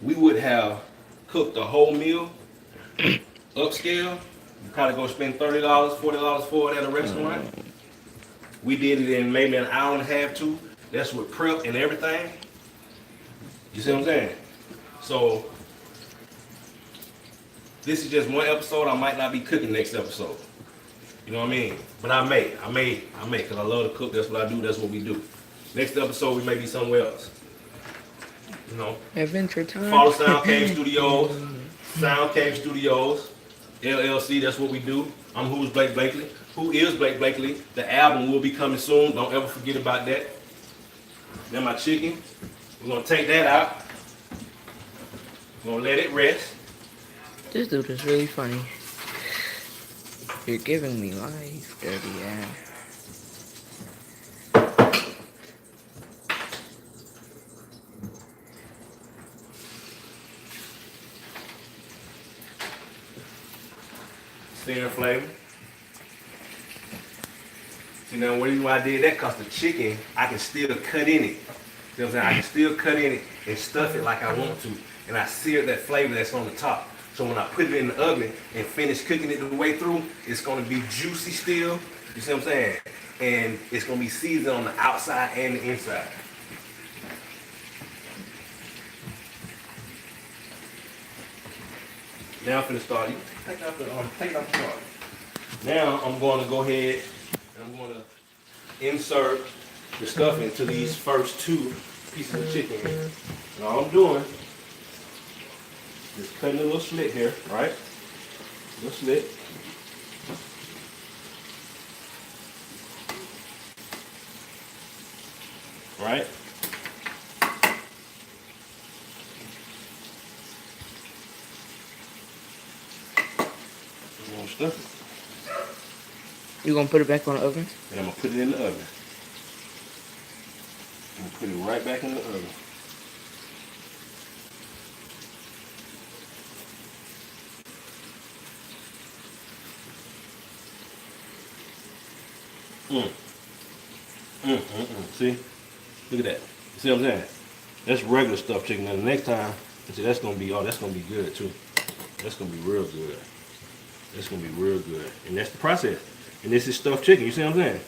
we would have cooked the whole meal upscale. You probably gonna spend $30, $40 for it at a restaurant. We did it in maybe an hour and a half, 2. That's with prep and everything. You see what I'm saying? So, this is just one episode. I might not be cooking next episode. You know what I mean? But I may, because I love to cook. That's what I do. That's what we do. Next episode, we may be somewhere else. You know? Adventure time. Follow Sound Cave Studios. Sound Cave Studios. LLC, that's what we do. I'm Who's Blake Blakely. Who is Blake Blakely? The album will be coming soon. Don't ever forget about that. Then my chicken. We're going to take that out. We're going to let it rest. This dude is really funny. You're giving me life, dirty ass. Searing flavor. See, now the reason why I did that, because the chicken, I can still cut in it. You know what I'm saying? I can still cut in it and stuff it like I want to. And I sear that flavor that's on the top. So when I put it in the oven and finish cooking it the way through, it's gonna be juicy still. You see what I'm saying? And it's gonna be seasoned on the outside and the inside. Now I'm finna start. You take out the start. Now I'm going to go ahead and I'm going to insert the stuff into these first two pieces of chicken here. And all I'm doing is cutting a little slit here, right? A little slit. Right? I'm gonna stuff it. You gonna put it back on the oven? And I'm gonna put it in the oven. I'm gonna put it right back in the oven. See? Look at that. You see what I'm saying? That's regular stuffed chicken. Now the next time, see, that's gonna be good too. That's gonna be real good. That's gonna be real good. And that's the process. And this is stuffed chicken. You see what I'm saying?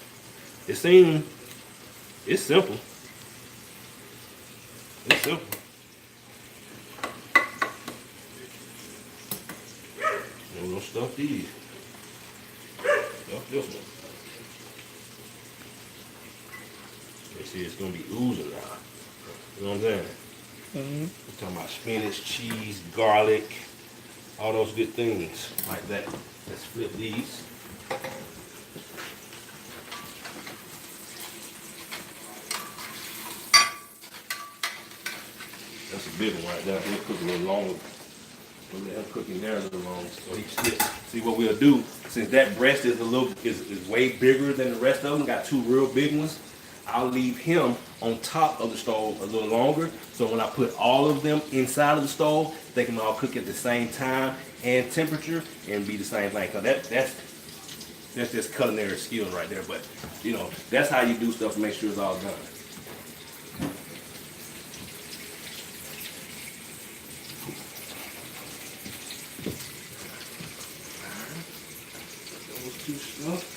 It seems, it's simple. It's simple. I'm gonna stuff these. Stuff this one. You see, it's gonna be oozing now. You know what I'm saying? Mm-hmm. We're talking about spinach, cheese, garlic, all those good things like that. Let's flip these. That's a big one right there. He'll cook a little longer. We'll let him cook in there a little longer so he splits. See what we'll do, since that breast is is way bigger than the rest of them, got two real big ones, I'll leave him on top of the stove a little longer. So when I put all of them inside of the stove, they can all cook at the same time and temperature and be the same thing. Cause that's just culinary skills right there. But you know, that's how you do stuff to make sure it's all done. Those two stuff.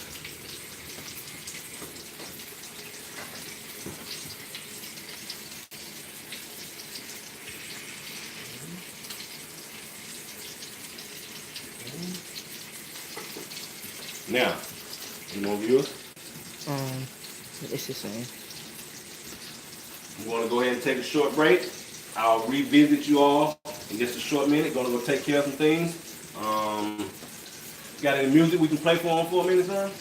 Now, you want yours? It's the same. You want to go ahead and take a short break? I'll revisit you all in just a short minute. Gonna go take care of some things. Got any music we can play for them for a minute, son?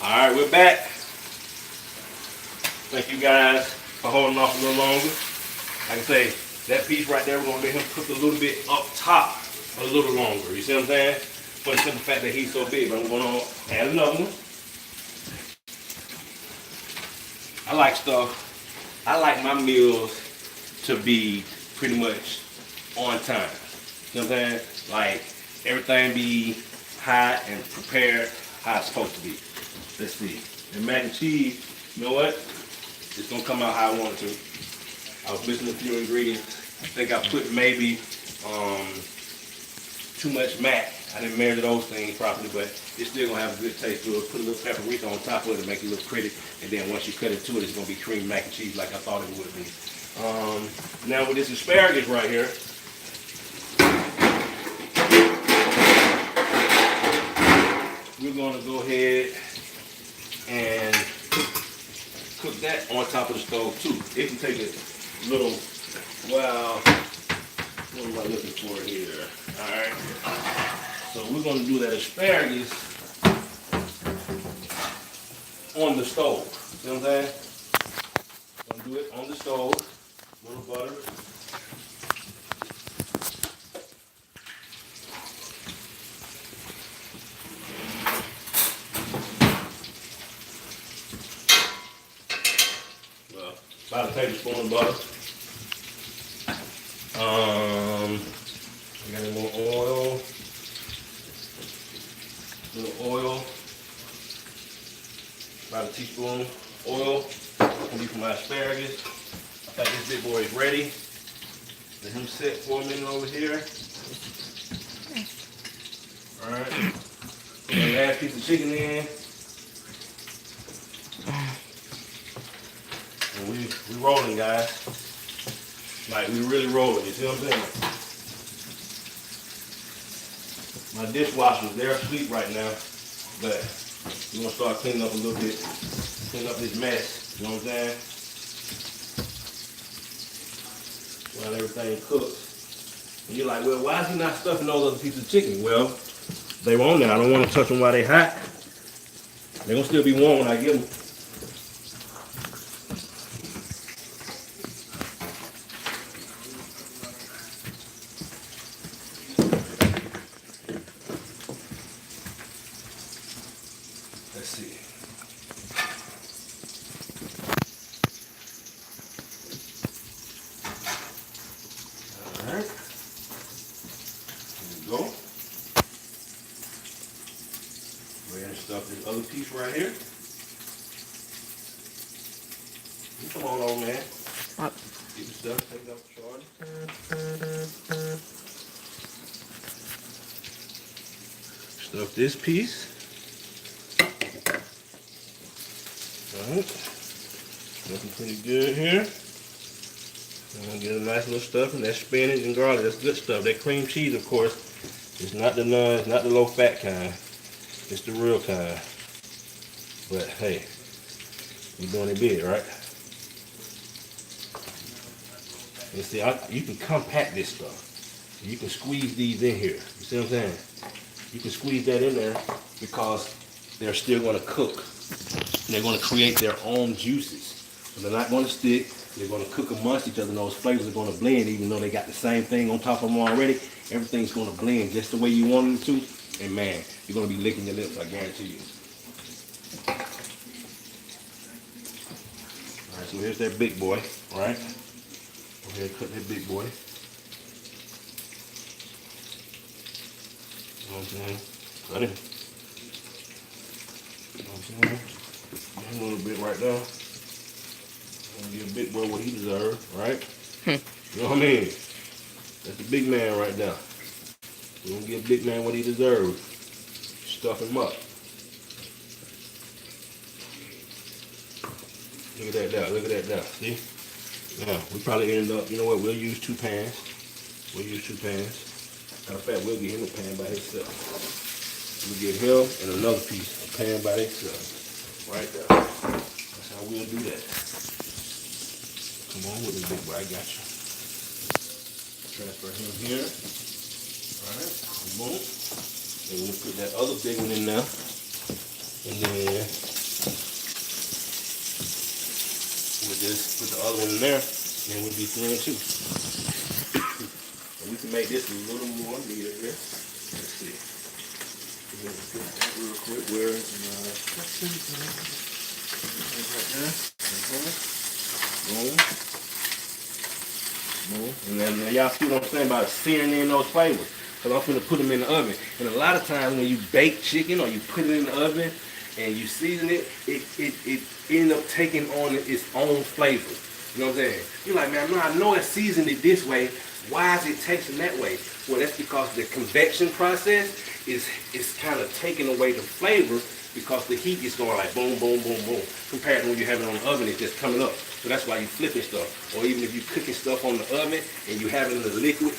Alright, we're back. Thank you guys for holding off a little longer. Like I say, That piece right there, we're gonna let him cook a little bit up top a little longer. You see what I'm saying? For the simple fact that he's so big. But I'm gonna add another one. I like stuff. I like my meals to be pretty much on time. You know what I'm saying? Like everything be hot and prepared how it's supposed to be. Let's see. And mac and cheese, you know what? It's gonna come out how I want it to. I was missing a few ingredients. I think I put maybe too much mac. I didn't measure those things properly, but it's still gonna have a good taste to it. Put a little paprika on top of it to make it look pretty, and then once you cut into it, it's gonna be cream mac and cheese like I thought it would be. Now with this asparagus right here, we're gonna go ahead and cook that on top of the stove too. It can take a little while. What am I looking for here? Alright. So we're gonna do that asparagus on the stove. See what I'm saying? Gonna do it on the stove. A little butter. Well, about a tablespoon of butter. I got a little oil. About a teaspoon oil. Gonna be for my asparagus. I think this big boy is ready. Let him sit for a minute over here. Alright. Put the last piece of chicken in. And we rolling, guys. Like we really rolling, you see what I'm saying? My dishwasher's there asleep right now, but we're gonna start cleaning up a little bit, clean up this mess, you know what I'm saying? While everything cooks. And you're like, well, why is he not stuffing those other pieces of chicken? Well, they were on there. I don't want to touch them while they're hot. They're gonna still be warm when I get them. Let's see. All right. Here we go. Go ahead and stuff this other piece right here. Come on, old man. What? Get the stuff. Take it off the charge. Stuff this piece. Alright, looking pretty good here. I'm gonna get a nice little stuffing. That's spinach and garlic. That's good stuff. That cream cheese, of course, it's not the low fat kind. It's the real kind. But hey, we're doing it big, right? And see, you can compact this stuff. You can squeeze these in here. You see what I'm saying? You can squeeze that in there because they're still gonna cook. They're going to create their own juices. So they're not going to stick. They're going to cook amongst each other. And those flavors are going to blend, even though they got the same thing on top of them already. Everything's going to blend just the way you want them to. And man, you're going to be licking your lips, I guarantee you. All right, so here's that big boy, all right? Go ahead and cut that big boy. You know what I'm saying? Cut him. You know what I'm saying? A little bit right there. I'm gonna give Big Boy what he deserves, right? You know what I mean? That's the big man right there. We're gonna give Big Man what he deserves. Stuff him up. Look at that there, look at that there, see? Now, we probably end up, you know what, we'll use 2 pans. We'll use 2 pans. Matter of fact, we'll get him a pan by himself. We'll get him and another piece, a pan by himself. Right there. That's how we'll do that. Come on with me, big boy. I got you. Transfer him here. Alright. Boom. And we'll put that other big one in there. And then we'll just put the other one in there. And then we'll be through it too. we can make this a little more neater here. Let's see. We're gonna put that real quick. Where is right there? Boom. Boom. And then y'all see what I'm saying about searing in those flavors. Because I'm gonna put them in the oven. And a lot of times when you bake chicken or you put it in the oven and you season it, it ends up taking on its own flavor. You know what I'm saying? You're like, man, I know it's seasoned it this way. Why is it tasting that way? Well, that's because the convection process is kind of taking away the flavor because the heat is going like boom, boom, boom, boom. Compared to when you have it on the oven, it's just coming up. So that's why you flipping stuff. Or even if you're cooking stuff on the oven and you have it in the liquid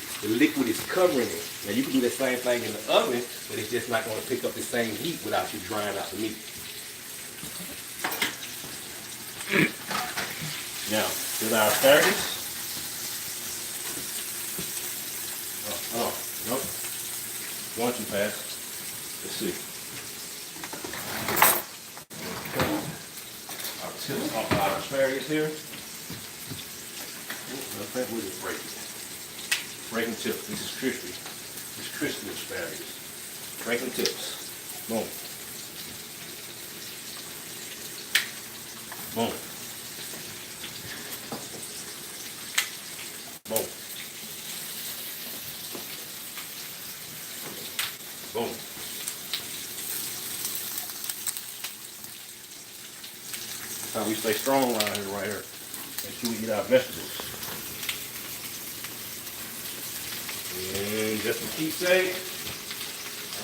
is covering it. Now you can do the same thing in the oven, but it's just not going to pick up the same heat without you drying out the meat. Now, with our asparagus. Oh, nope. Going too fast. Let's see. Our tips off our asparagus here. I think we'll just break it. Breaking tips. This is crispy. It's crispy asparagus. Breaking tips. Boom. Boom. Boom. Boom. That's how we stay strong around here, right here. Make sure we eat our vegetables. And just for keep's sake, I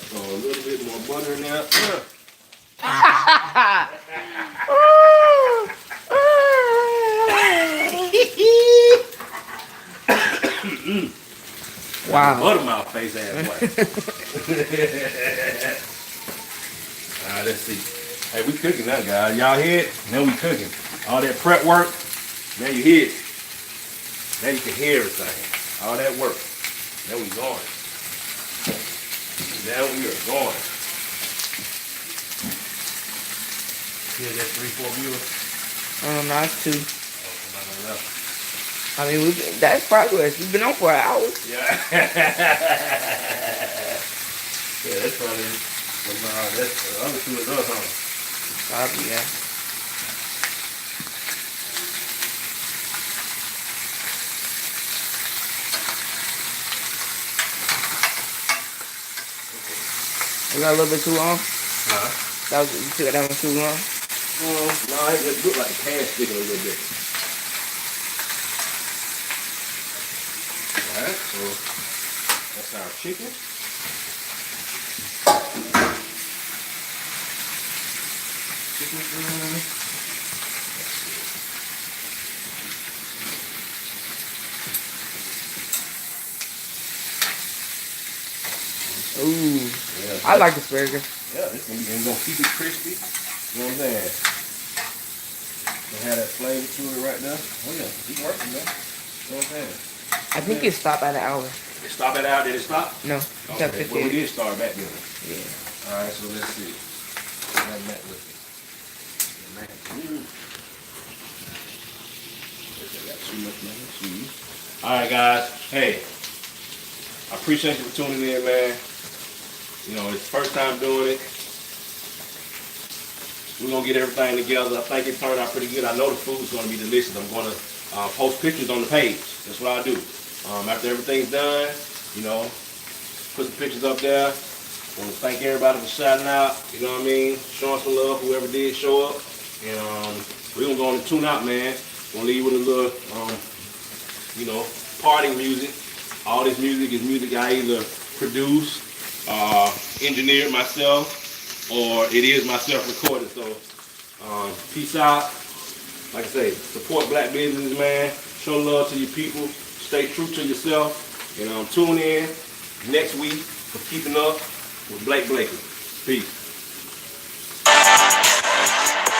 throw a little bit more butter in there. Wow. Buttermouth face ass boy. Alright, let's see. Hey, we cooking now, guys. Y'all hear it? Now we cooking. All that prep work, now you hear it. Now you can hear everything. All that work. Now we going. Now we are going. Hear that 3-4 viewers? No, it's 2. Oh, somebody left. I mean, that's progress. We've been on for an hour. Yeah. Yeah, that's probably, but that's the other 2 is us, huh? Probably, yeah. Was that a little bit too long? Huh? You took that one too long? No, it just looked like the pan sticking a little bit. Alright, so that's our chicken. Chicken's done. Ooh, Yeah, I like asparagus. Yeah, it's gonna keep it crispy. You know what I'm saying? Gonna have that flavor to it right now. Oh yeah, keep working, man. You know what I'm saying? I think it stopped at an hour. It stopped at out, did it stop? No, it's at Okay, 50. well, we did start back then. Yeah. Alright, so let's see. Have that with me. Got too much mac and cheese. Alright, guys. Hey, I appreciate you for tuning in, man. You know, it's the first time doing it. We're going to get everything together. I think it turned out pretty good. I know the food's going to be delicious. I'm going to post pictures on the page. That's what I do. After everything's done, you know, put some pictures up there. I want to thank everybody for shouting out. You know what I mean? Showing some love, whoever did show up. And we're going to go on and tune out, man. Going to leave with a little, you know, party music. All this music is music I either produce, engineered myself, or it is myself recorded. So, peace out. Like I say, support black businesses, man. Show love to your people. Stay true to yourself. And tune in next week for Keeping Up with Blake Blakely. Peace.